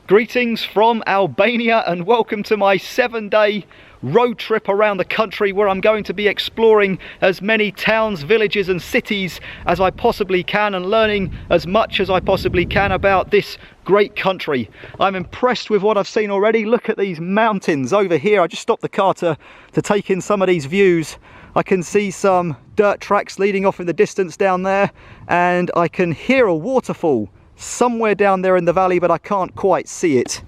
Greetings from Albania and welcome to my 7-day road trip around the country where I'm going to be exploring as many towns, villages and cities as I possibly can and learning as much as I possibly can about this great country. I'm impressed with what I've seen already. Look at these mountains over here. I just stopped the car to take in some of these views. I can see some dirt tracks leading off in the distance down there, and I can hear a waterfall somewhere down there in the valley, but I can't quite see it.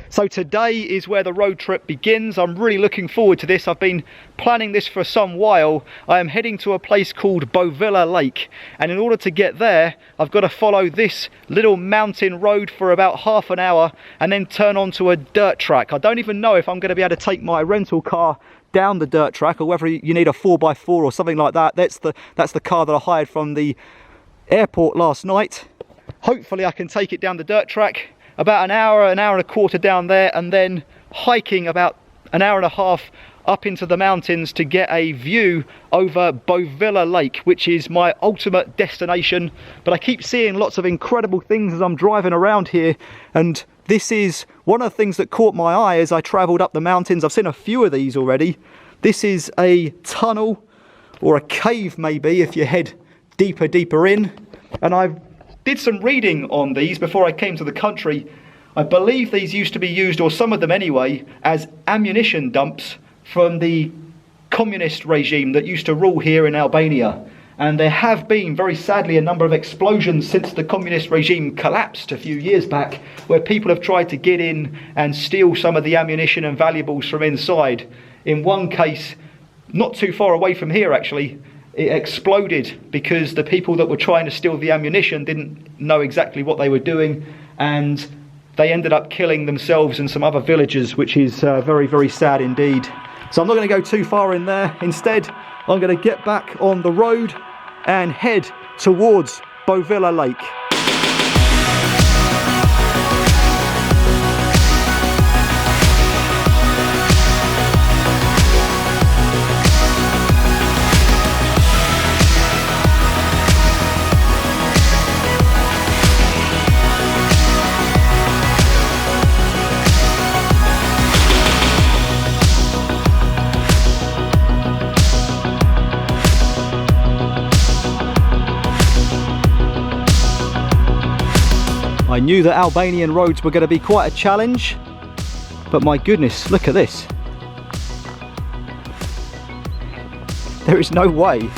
So today is where the road trip begins. I'm really looking forward to this. I've been planning this for some while. I am heading to a place called Bovilla Lake, and in order to get there I've got to follow this little mountain road for about half an hour and then turn onto a dirt track. I don't even know if I'm going to be able to take my rental car down the dirt track or whether you need a 4x4 or something like that. That's the car that I hired from the airport last night. Hopefully I can take it down the dirt track, about an hour and a quarter down there, and then hiking about an hour and a half up into the mountains to get a view over Bovilla Lake, which is my ultimate destination. But I keep seeing lots of incredible things as I'm driving around here, and this is one of the things that caught my eye as I travelled up the mountains. I've seen a few of these already. This is a tunnel, or a cave maybe if you head deeper in, and I did some reading on these before I came to the country. I believe these used to be used, or some of them anyway, as ammunition dumps from the communist regime that used to rule here in Albania. And there have been, very sadly, a number of explosions since the communist regime collapsed a few years back, where people have tried to get in and steal some of the ammunition and valuables from inside. In one case, not too far away from here actually, it exploded because the people that were trying to steal the ammunition didn't know exactly what they were doing, and they ended up killing themselves and some other villagers, which is very, very sad indeed. So I'm not going to go too far in there. Instead, I'm going to get back on the road and head towards Bovilla Lake. I knew that Albanian roads were going to be quite a challenge, but my goodness, look at this. There is no way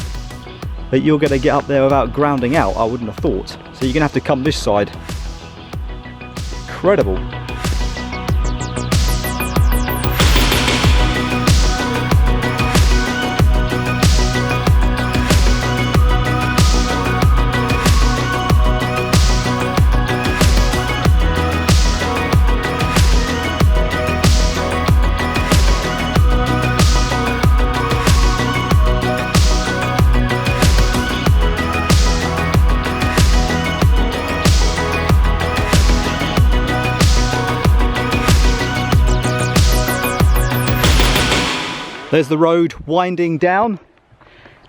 that you're going to get up there without grounding out, I wouldn't have thought. So you're going to have to come this side. Incredible. There's the road winding down,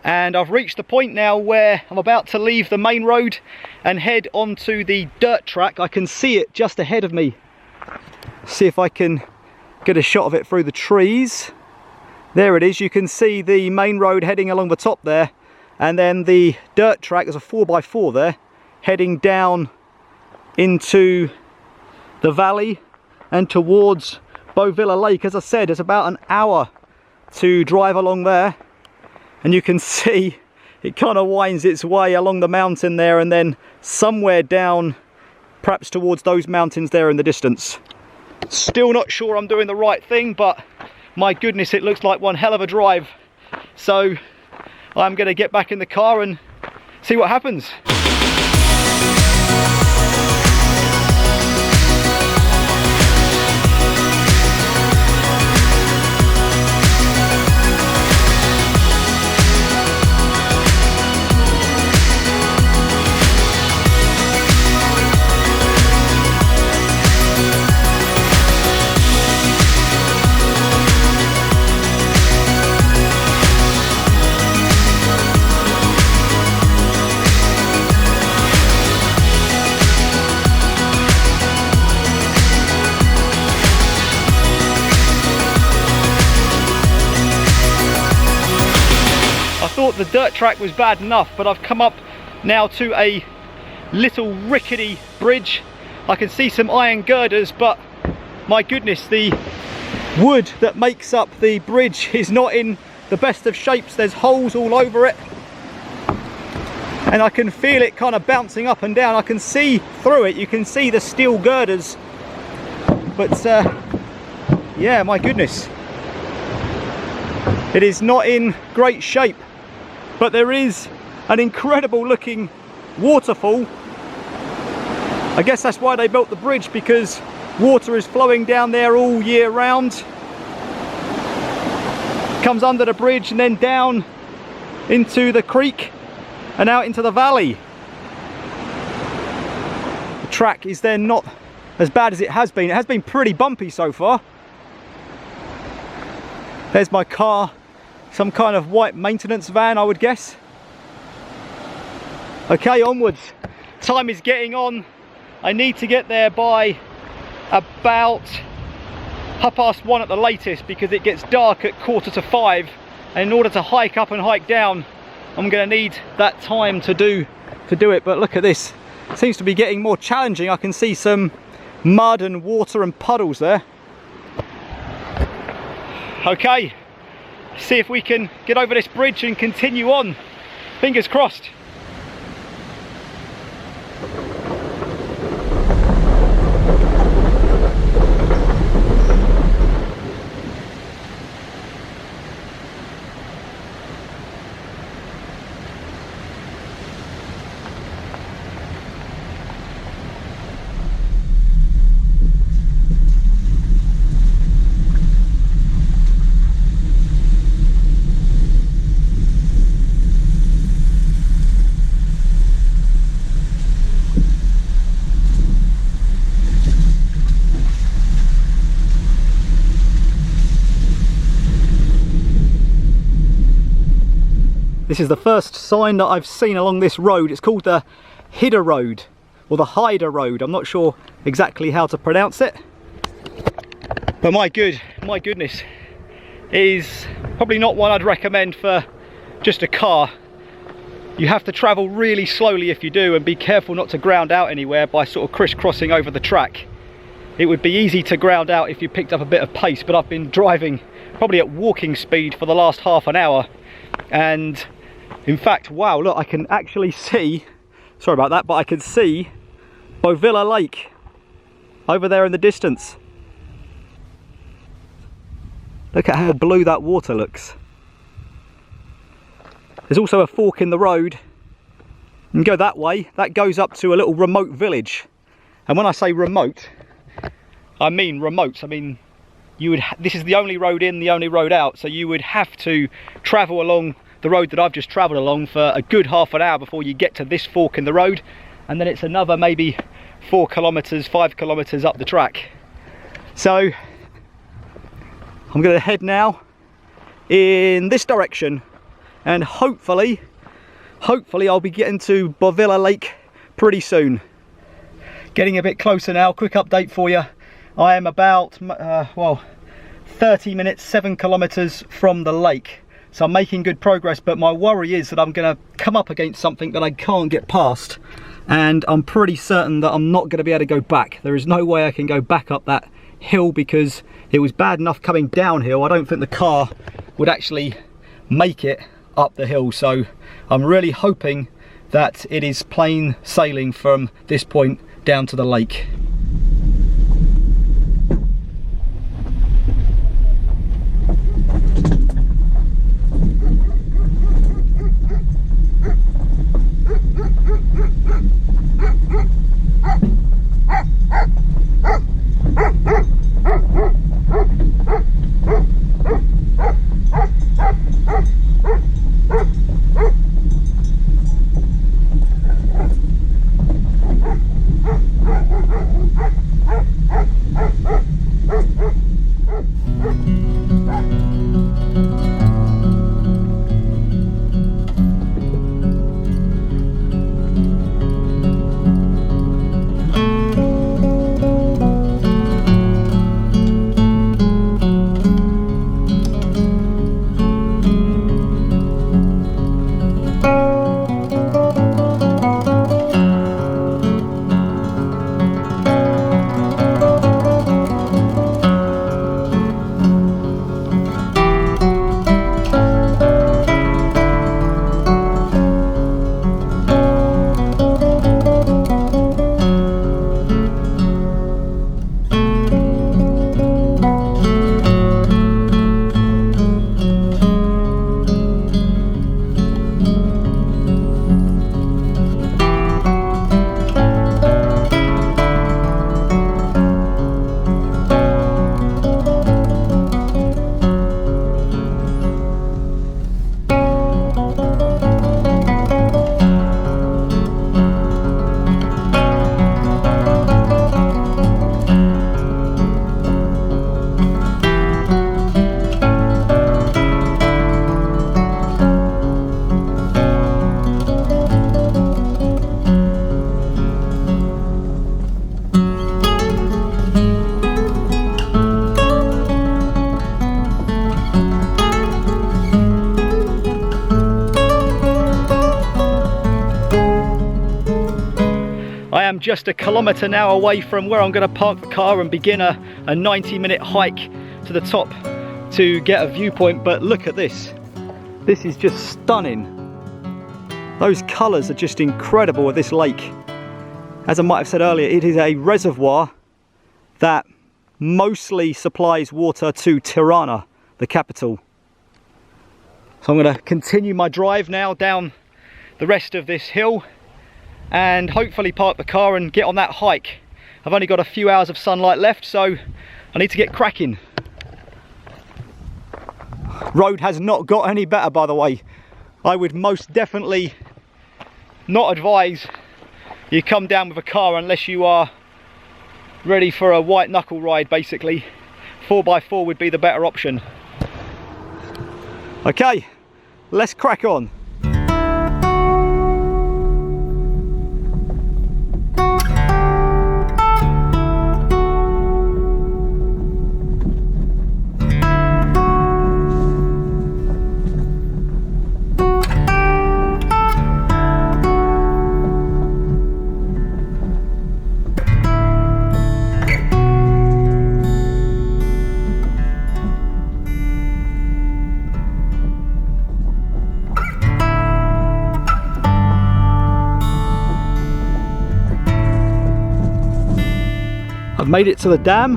and I've reached the point now where I'm about to leave the main road and head onto the dirt track. I can see it just ahead of me. See if I can get a shot of it through the trees. There it is. You can see the main road heading along the top there, and then the dirt track, there's a 4x4 there, heading down into the valley and towards Bovilla Lake. As I said, it's about an hour to drive along there, and you can see it kind of winds its way along the mountain there and then somewhere down perhaps towards those mountains there in the distance. Still not sure I'm doing the right thing, but my goodness, it looks like one hell of a drive. So I'm going to get back in the car and see what happens. thought the dirt track was bad enough, but I've come up now to a little rickety bridge. I can see some iron girders, but my goodness, the wood that makes up the bridge is not in the best of shapes. There's holes all over it, and I can feel it kind of bouncing up and down. I can see through it, you can see the steel girders, but yeah, my goodness, it is not in great shape. But there is an incredible looking waterfall. I guess that's why they built the bridge, because water is flowing down there all year round. Comes under the bridge and then down into the creek and out into the valley. The track is then not as bad as it has been. It has been pretty bumpy so far. There's my car, some kind of white maintenance van, I would guess. Okay, onwards. Time is getting on. I need to get there by about 1:30 at the latest, because it gets dark at 4:45, and in order to hike up and hike down, I'm going to need that time to do it. But look at this, it seems to be getting more challenging. I can see some mud and water and puddles there. Okay, see if we can get over this bridge and continue on. Fingers crossed. This is the first sign that I've seen along this road. It's called the Hida Road, or the Hida Road. I'm not sure exactly how to pronounce it. But my goodness, it is probably not one I'd recommend for just a car. You have to travel really slowly if you do, and be careful not to ground out anywhere by sort of crisscrossing over the track. It would be easy to ground out if you picked up a bit of pace, but I've been driving probably at walking speed for the last half an hour. And in fact, wow, look, I can actually see, sorry about that, but I can see Bovilla Lake over there in the distance. Look at how blue that water looks. There's also a fork in the road. You can go that way. That goes up to a little remote village. And when I say remote, I mean remote. I mean, this is the only road in, the only road out. So you would have to travel along the road that I've just travelled along for a good half an hour before you get to this fork in the road, and then it's another maybe 4 kilometres, 5 kilometres up the track. So I'm going to head now in this direction, and hopefully I'll be getting to Bovilla Lake pretty soon. Getting a bit closer now. Quick update for you. I am about well, 30 minutes, 7 kilometres from the lake. So I'm making good progress, but my worry is that I'm going to come up against something that I can't get past, and I'm pretty certain that I'm not going to be able to go back. There is no way I can go back up that hill, because it was bad enough coming downhill. I don't think the car would actually make it up the hill, so I'm really hoping that it is plain sailing from this point down to the lake. just 1 kilometre now away from where I'm going to park the car and begin a 90-minute hike to the top to get a viewpoint. But look at this. This is just stunning. Those colours are just incredible with this lake. As I might have said earlier, it is a reservoir that mostly supplies water to Tirana, the capital. So I'm going to continue my drive now down the rest of this hill and hopefully park the car and get on that hike. I've only got a few hours of sunlight left, so I need to get cracking. Road has not got any better, by the way. I would most definitely not advise you come down with a car unless you are ready for a white knuckle ride, basically. 4x4 would be the better option. Okay, let's crack on. I've made it to the dam,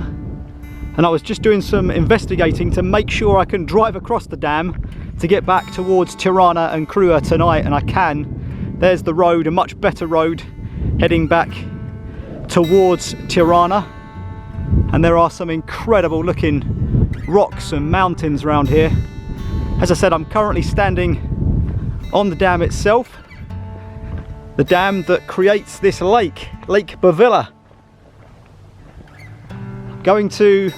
and I was just doing some investigating to make sure I can drive across the dam to get back towards Tirana and Crua tonight, and I can. There's the road, a much better road heading back towards Tirana, and there are some incredible looking rocks and mountains around here. As I said, I'm currently standing on the dam itself, the dam that creates this lake, Lake Bovilla. Going to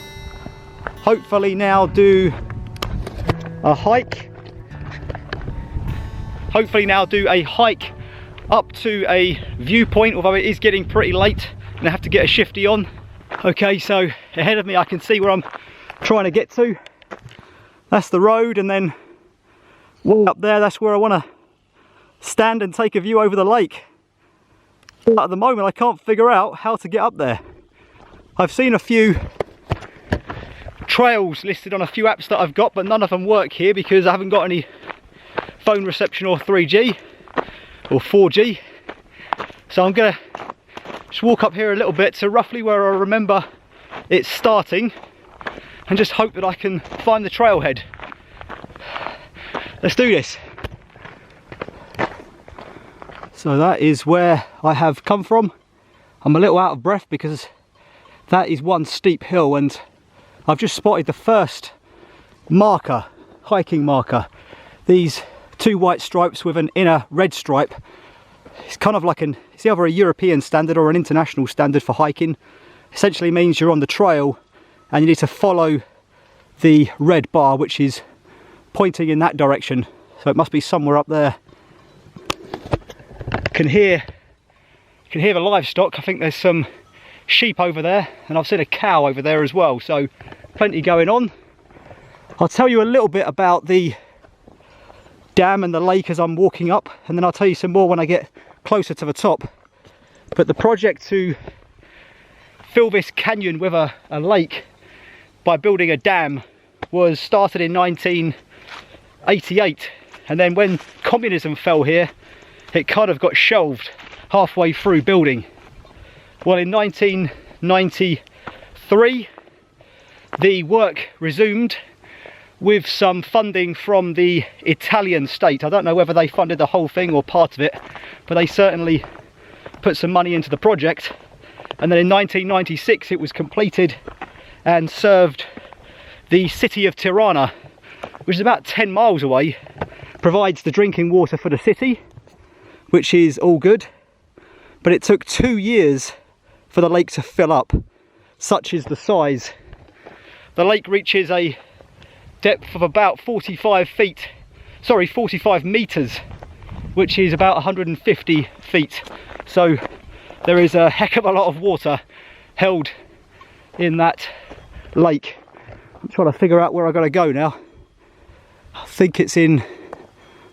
hopefully now do a hike. Up to a viewpoint, although it is getting pretty late and I have to get a shifty on. Okay, so ahead of me I can see where I'm trying to get to. That's the road, and then way up there, that's where I want to stand and take a view over the lake. But at the moment I can't figure out how to get up there. I've seen a few trails listed on a few apps that I've got, but none of them work here because I haven't got any phone reception or 3G or 4G. So I'm gonna just walk up here a little bit to roughly where I remember it's starting and just hope that I can find the trailhead. Let's do this. So that is where I have come from. I'm a little out of breath because that is one steep hill, and I've just spotted the first marker, hiking marker. These two white stripes with an inner red stripe. It's kind of like it's either a European standard or an international standard for hiking. Essentially means you're on the trail and you need to follow the red bar, which is pointing in that direction. So it must be somewhere up there. Can hear the livestock. I think there's some sheep over there, and I've seen a cow over there as well, so plenty going on. I'll tell you a little bit about the dam and the lake as I'm walking up, and then I'll tell you some more when I get closer to the top. But the project to fill this canyon with a lake by building a dam was started in 1988, and then when communism fell here, it kind of got shelved halfway through building. Well, in 1993, the work resumed with some funding from the Italian state. I don't know whether they funded the whole thing or part of it, but they certainly put some money into the project. And then in 1996, it was completed and served the city of Tirana, which is about 10 miles away, provides the drinking water for the city, which is all good. But it took 2 years for the lake to fill up, such is the size. The lake reaches a depth of about 45 meters, which is about 150 feet. So there is a heck of a lot of water held in that lake. I'm trying to figure out where I've got to go now. I think it's in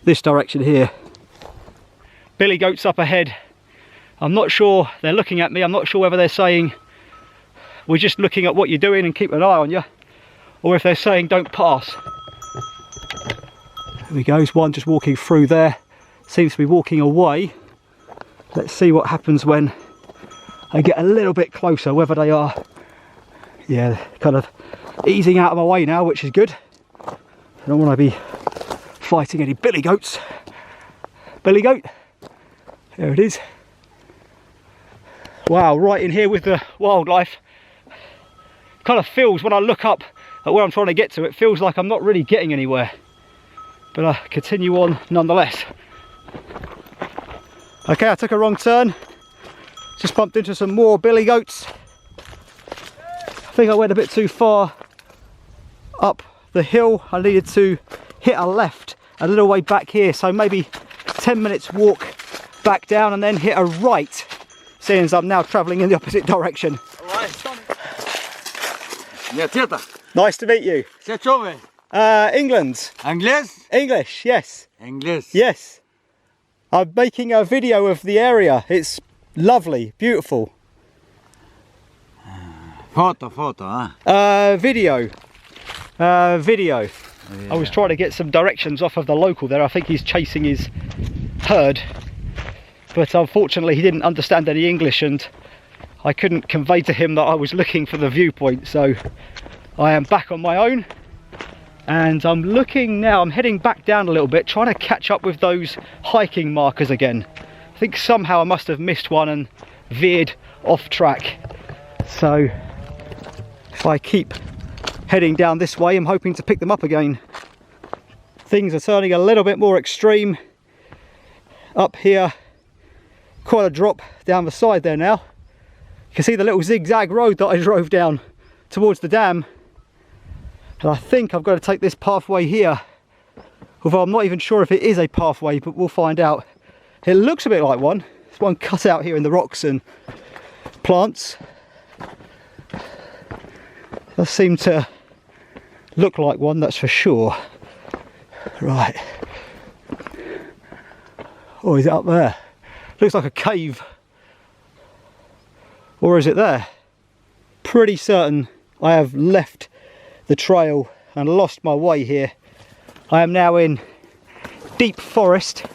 this direction here. Billy goats up ahead I'm not sure they're looking at me. I'm not sure whether they're saying we're just looking at what you're doing and keep an eye on you, or if they're saying don't pass. There we go, there's one just walking through there. Seems to be walking away. Let's see what happens when I get a little bit closer, whether they are, yeah, kind of easing out of my way now, which is good. I don't want to be fighting any billy goats. Billy goat, there it is. Wow, right in here with the wildlife. Kind of feels, when I look up at where I'm trying to get to, it feels like I'm not really getting anywhere. But I continue on nonetheless. Okay, I took a wrong turn. Just bumped into some more billy goats. I think I went a bit too far up the hill. I needed to hit a left a little way back here, so maybe 10 minutes walk back down and then hit a right, seeing as I'm now travelling in the opposite direction. Nice to meet you. England. English, yes. English. Yes. I'm making a video of the area. It's lovely, beautiful. Photo, huh? Video. Video. I was trying to get some directions off of the local there. I think he's chasing his herd. But unfortunately he didn't understand any English and I couldn't convey to him that I was looking for the viewpoint. So I am back on my own. And I'm looking now, I'm heading back down a little bit, trying to catch up with those hiking markers again. I think somehow I must have missed one and veered off track. So if I keep heading down this way, I'm hoping to pick them up again. Things are turning a little bit more extreme. Up here, quite a drop down the side there now. You can see the little zigzag road that I drove down towards the dam. And I think I've got to take this pathway here, although I'm not even sure if it is a pathway, but we'll find out. It looks a bit like one. There's one cut out here in the rocks and plants. Does seem to look like one, that's for sure. Right. Oh, is it up there? Looks like a cave. Or is it there? Pretty certain I have left the trail and lost my way here. I am now in deep forest.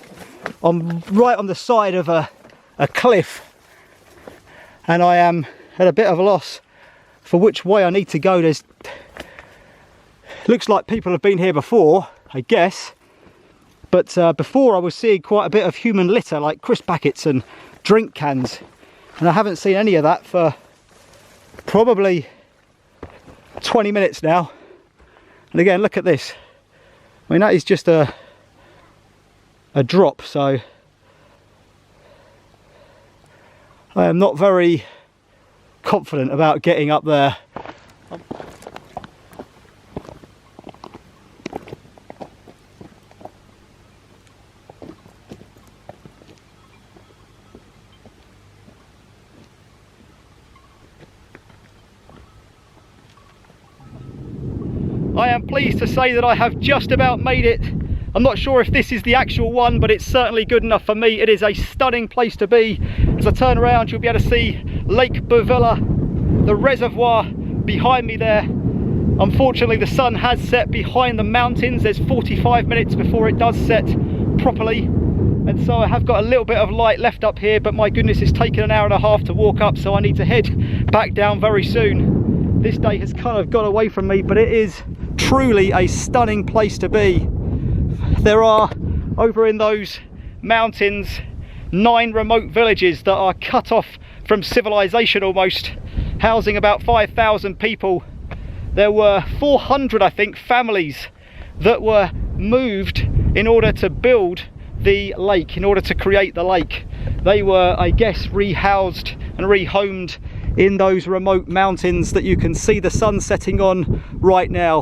I'm right on the side of a cliff and I am at a bit of a loss for which way I need to go. There's looks like people have been here before, I guess, but before I was seeing quite a bit of human litter, like crisp packets and drink cans, and I haven't seen any of that for probably 20 minutes now. And again, look at this. I mean, that is just a drop, so I am not very confident about getting up there. I am pleased to say that I have just about made it. I'm not sure if this is the actual one, but it's certainly good enough for me. It is a stunning place to be. As I turn around, you'll be able to see Lake Bovilla, the reservoir behind me there. Unfortunately, the sun has set behind the mountains. There's 45 minutes before it does set properly. And so I have got a little bit of light left up here, but my goodness, it's taken an hour and a half to walk up, so I need to head back down very soon. This day has kind of got away from me, but it is truly a stunning place to be. There are, over in those mountains, 9 remote villages that are cut off from civilization almost, housing about 5,000 people. There were 400, I think, families that were moved in order to build the lake, in order to create the lake. They were, I guess, rehoused and rehomed in those remote mountains that you can see the sun setting on right now.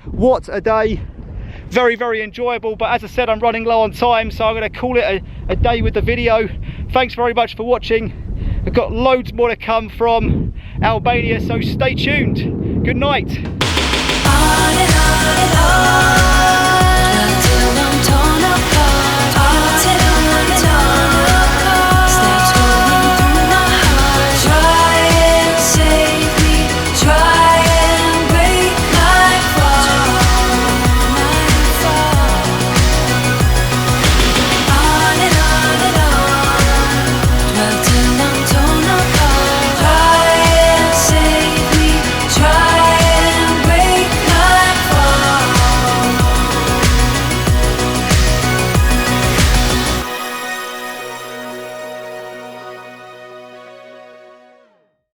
What a day. Very, very enjoyable, but as I said, I'm running low on time, so I'm going to call it a day with the video. Thanks very much for watching. I've got loads more to come from Albania, so stay tuned. Good night. On and on and on.